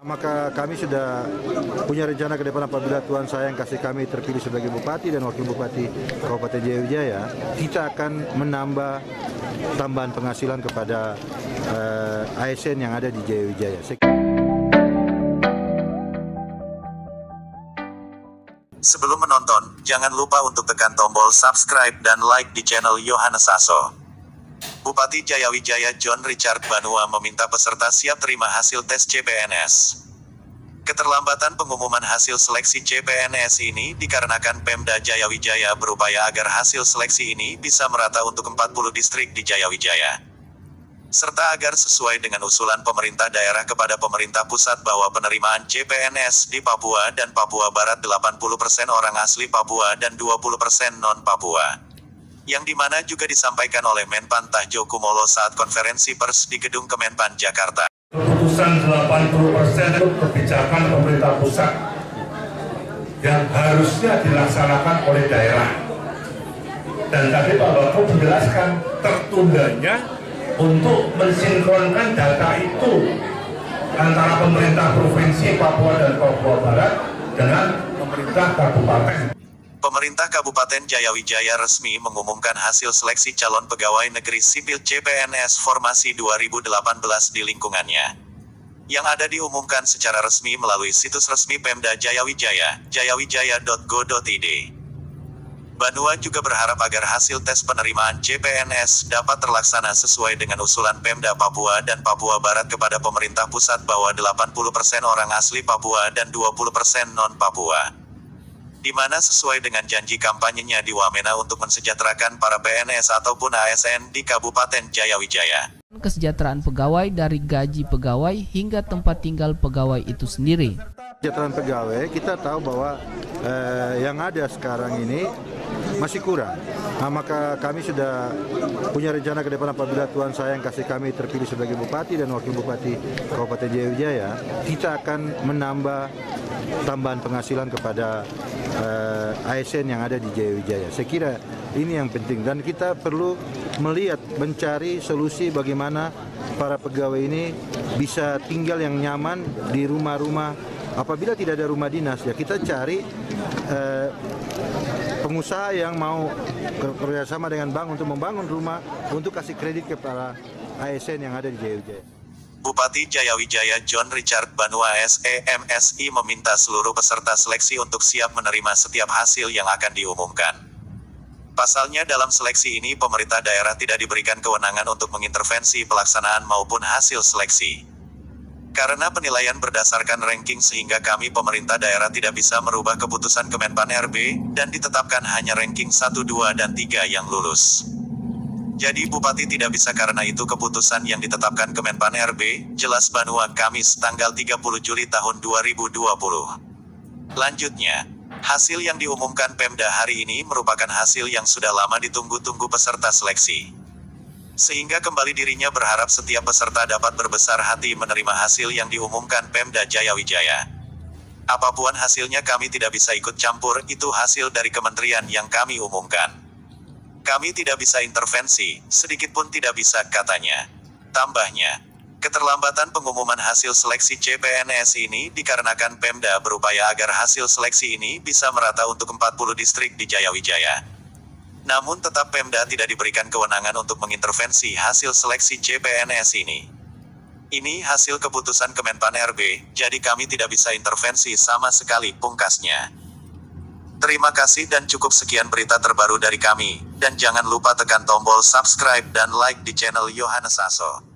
Maka kami sudah punya rencana ke depan apabila Tuhan sayang kasih kami terpilih sebagai Bupati dan Wakil Bupati Kabupaten Jayawijaya, kita akan menambah tambahan penghasilan kepada ASN yang ada di Jayawijaya. Sebelum menonton, jangan lupa untuk tekan tombol subscribe dan like di channel Yohanes Aso. Bupati Jayawijaya John Richard Banua meminta peserta siap terima hasil tes CPNS. Keterlambatan pengumuman hasil seleksi CPNS ini dikarenakan Pemda Jayawijaya berupaya agar hasil seleksi ini bisa merata untuk 40 distrik di Jayawijaya. Serta agar sesuai dengan usulan pemerintah daerah kepada pemerintah pusat bahwa penerimaan CPNS di Papua dan Papua Barat 80% orang asli Papua dan 20% non-Papua. Yang dimana juga disampaikan oleh Menpan Tahjo Kumolo saat konferensi pers di Gedung Kemenpan Jakarta. Keputusan 80% itu kebijakan pemerintah pusat yang harusnya dilaksanakan oleh daerah. Dan tadi Pak Wagub menjelaskan tertundanya untuk mensinkronkan data itu antara pemerintah provinsi Papua dan Papua Barat dengan pemerintah kabupaten. Pemerintah Kabupaten Jayawijaya resmi mengumumkan hasil seleksi calon pegawai negeri sipil CPNS Formasi 2018 di lingkungannya. Yang ada diumumkan secara resmi melalui situs resmi Pemda Jayawijaya, jayawijaya.go.id. Banua juga berharap agar hasil tes penerimaan CPNS dapat terlaksana sesuai dengan usulan Pemda Papua dan Papua Barat kepada pemerintah pusat bahwa 80% orang asli Papua dan 20% non-Papua. Di mana sesuai dengan janji kampanyenya di Wamena untuk mensejahterakan para PNS ataupun ASN di Kabupaten Jayawijaya. Kesejahteraan pegawai dari gaji pegawai hingga tempat tinggal pegawai itu sendiri. Kesejahteraan pegawai, kita tahu bahwa yang ada sekarang ini masih kurang. Maka kami sudah punya rencana ke depan apabila Tuhan sayang kasih kami terpilih sebagai Bupati dan Wakil Bupati Kabupaten Jayawijaya, kita akan menambah tambahan penghasilan kepada ASN yang ada di Jayawijaya. Saya kira ini yang penting dan kita perlu mencari solusi bagaimana para pegawai ini bisa tinggal yang nyaman di rumah-rumah. Apabila tidak ada rumah dinas, ya kita cari pengusaha yang mau kerjasama dengan bank untuk membangun rumah untuk kasih kredit kepada ASN yang ada di Jayawijaya. Bupati Jayawijaya John Richard Banua SEMSI meminta seluruh peserta seleksi untuk siap menerima setiap hasil yang akan diumumkan. Pasalnya dalam seleksi ini pemerintah daerah tidak diberikan kewenangan untuk mengintervensi pelaksanaan maupun hasil seleksi. Karena penilaian berdasarkan ranking sehingga kami pemerintah daerah tidak bisa merubah keputusan Kemenpan RB dan ditetapkan hanya ranking 1, 2, dan 3 yang lulus. Jadi Bupati tidak bisa karena itu keputusan yang ditetapkan Kemenpan RB, jelas Banua Kamis tanggal 30 Juli tahun 2020. Lanjutnya, hasil yang diumumkan Pemda hari ini merupakan hasil yang sudah lama ditunggu-tunggu peserta seleksi. Sehingga kembali dirinya berharap setiap peserta dapat berbesar hati menerima hasil yang diumumkan Pemda Jayawijaya. Apapun hasilnya kami tidak bisa ikut campur, itu hasil dari kementerian yang kami umumkan. Kami tidak bisa intervensi, sedikit pun tidak bisa, katanya. Tambahnya, keterlambatan pengumuman hasil seleksi CPNS ini dikarenakan Pemda berupaya agar hasil seleksi ini bisa merata untuk 40 distrik di Jayawijaya. Namun tetap Pemda tidak diberikan kewenangan untuk mengintervensi hasil seleksi CPNS ini. Ini hasil keputusan Kemenpan RB, jadi kami tidak bisa intervensi sama sekali, pungkasnya. Terima kasih dan cukup sekian berita terbaru dari kami, dan jangan lupa tekan tombol subscribe dan like di channel Yohanes Aso.